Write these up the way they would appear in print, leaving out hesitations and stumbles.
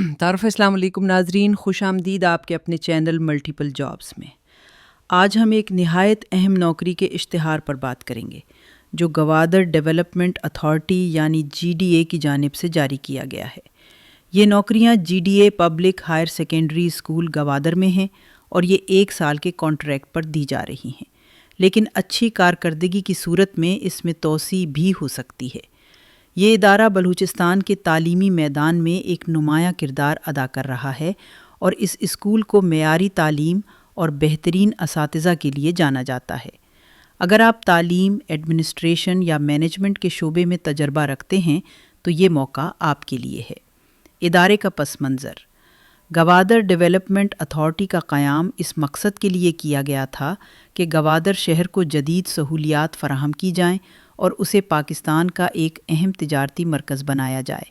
تعارف السلام علیکم ناظرین، خوش آمدید آپ کے اپنے چینل ملٹیپل جابس میں۔ آج ہم ایک نہایت اہم نوکری کے اشتہار پر بات کریں گے جو گوادر ڈیولپمنٹ اتھارٹی یعنی GDA کی جانب سے جاری کیا گیا ہے۔ یہ نوکریاں GDA public higher secondary school Gwadar میں ہیں اور یہ 1 سال کے کانٹریکٹ پر دی جا رہی ہیں، لیکن اچھی کارکردگی کی صورت میں اس میں توسیع بھی ہو سکتی ہے۔ یہ ادارہ بلوچستان کے تعلیمی میدان میں ایک نمایاں کردار ادا کر رہا ہے اور اس اسکول کو معیاری تعلیم اور بہترین اساتذہ کے لیے جانا جاتا ہے۔ اگر آپ تعلیم، ایڈمنسٹریشن یا مینجمنٹ کے شعبے میں تجربہ رکھتے ہیں تو یہ موقع آپ کے لیے ہے۔ ادارے کا پس منظر: گوادر ڈیولپمنٹ اتھارٹی کا قیام اس مقصد کے لیے کیا گیا تھا کہ گوادر شہر کو جدید سہولیات فراہم کی جائیں اور اسے پاکستان کا ایک اہم تجارتی مرکز بنایا جائے۔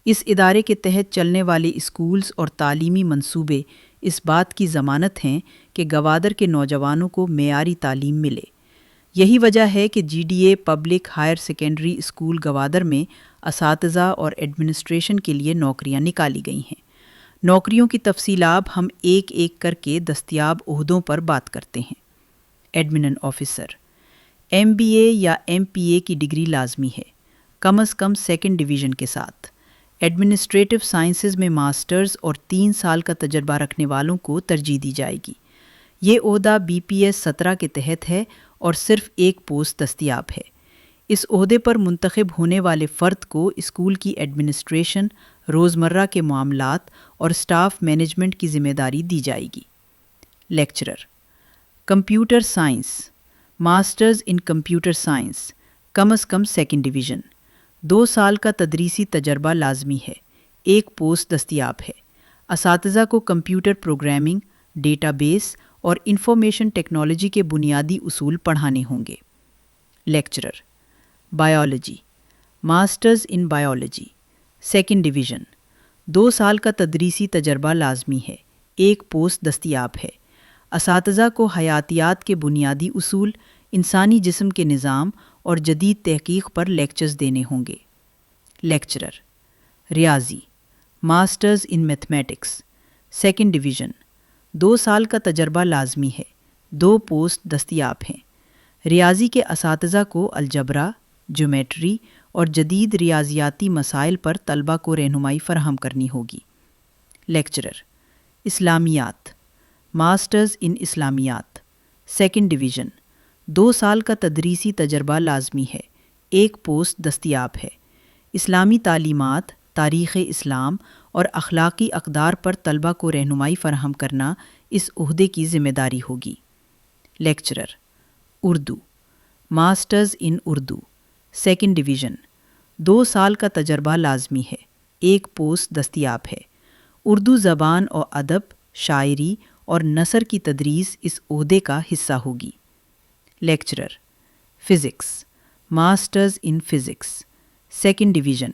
اس ادارے کے تحت چلنے والے اسکولز اور تعلیمی منصوبے اس بات کی ضمانت ہیں کہ گوادر کے نوجوانوں کو معیاری تعلیم ملے۔ یہی وجہ ہے کہ GDA public higher secondary school Gwadar میں اساتذہ اور ایڈمنسٹریشن کے لیے نوکریاں نکالی گئی ہیں۔ نوکریوں کی تفصیلات ہم ایک ایک کر کے دستیاب عہدوں پر بات کرتے ہیں۔ ایڈمن آفیسر: MBA یا MPA کی ڈگری لازمی ہے، کم از کم 2nd ڈویژن کے ساتھ۔ ایڈمنسٹریٹو سائنسز میں ماسٹرز اور 3 سال کا تجربہ رکھنے والوں کو ترجیح دی جائے گی۔ یہ عہدہ BPS 17 کے تحت ہے اور صرف ایک پوسٹ دستیاب ہے۔ اس عہدے پر منتخب ہونے والے فرد کو اسکول کی ایڈمنسٹریشن، روزمرہ کے معاملات اور اسٹاف مینجمنٹ کی ذمہ داری دی جائے گی۔ Lecturer: computer science, masters in computer science, come is come 2nd division. 2 سال کا تدریسی تجربہ لازمی ہے، ایک پوسٹ دستیاب ہے۔ اساتذہ کو کمپیوٹر پروگرامنگ، ڈیٹا بیس اور انفارمیشن ٹیکنالوجی کے بنیادی اصول پڑھانے ہوں گے۔ Lecturer: biology, masters in biology, 2nd division. 2 سال کا تدریسی تجربہ لازمی ہے، ایک پوسٹ دستیاب ہے۔ اساتذہ کو حیاتیات کے بنیادی اصول، انسانی جسم کے نظام اور جدید تحقیق پر لیکچرز دینے ہوں گے۔ لیکچرر: ریاضی، masters in mathematics, 2nd division. 2 سال کا تجربہ لازمی ہے، 2 پوسٹ دستیاب ہیں۔ ریاضی کے اساتذہ کو الجبرا، جیومیٹری اور جدید ریاضیاتی مسائل پر طلبہ کو رہنمائی فراہم کرنی ہوگی۔ لیکچرر: اسلامیات، ماسٹرز ان اسلامیات، 2nd ڈویژن۔ 2 سال کا تدریسی تجربہ لازمی ہے، ایک پوسٹ دستیاب ہے۔ اسلامی تعلیمات، تاریخ اسلام اور اخلاقی اقدار پر طلبہ کو رہنمائی فراہم کرنا اس عہدے کی ذمہ داری ہوگی۔ Lecturer: Urdu, masters in Urdu, 2nd division. 2 سال کا تجربہ لازمی ہے، ایک پوسٹ دستیاب ہے۔ اردو زبان و ادب، شاعری اور نثر کی تدریس اس عہدے کا حصہ ہوگی۔ Lecturer: physics, masters in physics, 2nd division.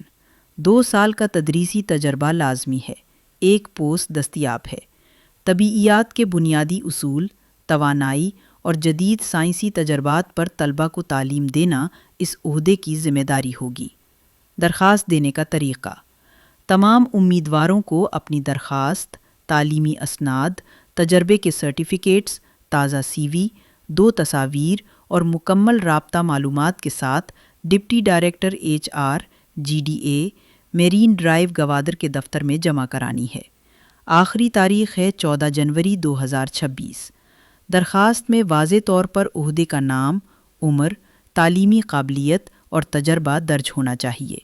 2 سال کا تدریسی تجربہ لازمی ہے، ایک پوسٹ دستیاب ہے۔ طبیعیات کے بنیادی اصول، توانائی اور جدید سائنسی تجربات پر طلبہ کو تعلیم دینا اس عہدے کی ذمہ داری ہوگی۔ درخواست دینے کا طریقہ: تمام امیدواروں کو اپنی درخواست، تعلیمی اسناد، تجربے کے سرٹیفکیٹس، تازہ CV، 2 تصاویر اور مکمل رابطہ معلومات کے ساتھ deputy director HR GDA marine drive Gwadar کے دفتر میں جمع کرانی ہے۔ آخری تاریخ ہے 14 جنوری 2026۔ درخواست میں واضح طور پر عہدے کا نام، عمر، تعلیمی قابلیت اور تجربہ درج ہونا چاہیے۔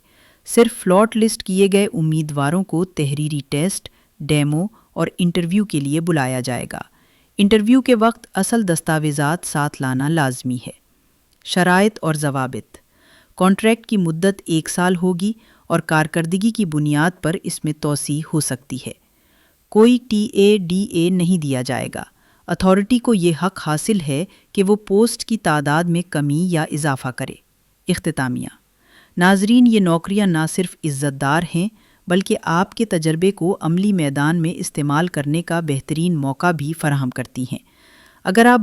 صرف فلاٹ لسٹ کیے گئے امیدواروں کو تحریری ٹیسٹ، ڈیمو اور انٹرویو کے لیے بلایا جائے گا۔ انٹرویو کے وقت اصل دستاویزات ساتھ لانا لازمی ہے۔ شرائط اور ضوابط: کانٹریکٹ کی مدت 1 سال ہوگی اور کارکردگی کی بنیاد پر اس میں توسیع ہو سکتی ہے۔ کوئی TA/DA نہیں دیا جائے گا۔ اتھارٹی کو یہ حق حاصل ہے کہ وہ پوسٹ کی تعداد میں کمی یا اضافہ کرے۔ اختتامیہ: ناظرین، یہ نوکریاں نہ صرف عزت دار ہیں بلکہ آپ کے تجربے کو عملی میدان میں استعمال کرنے کا بہترین موقع بھی فراہم کرتی ہیں۔ اگر آپ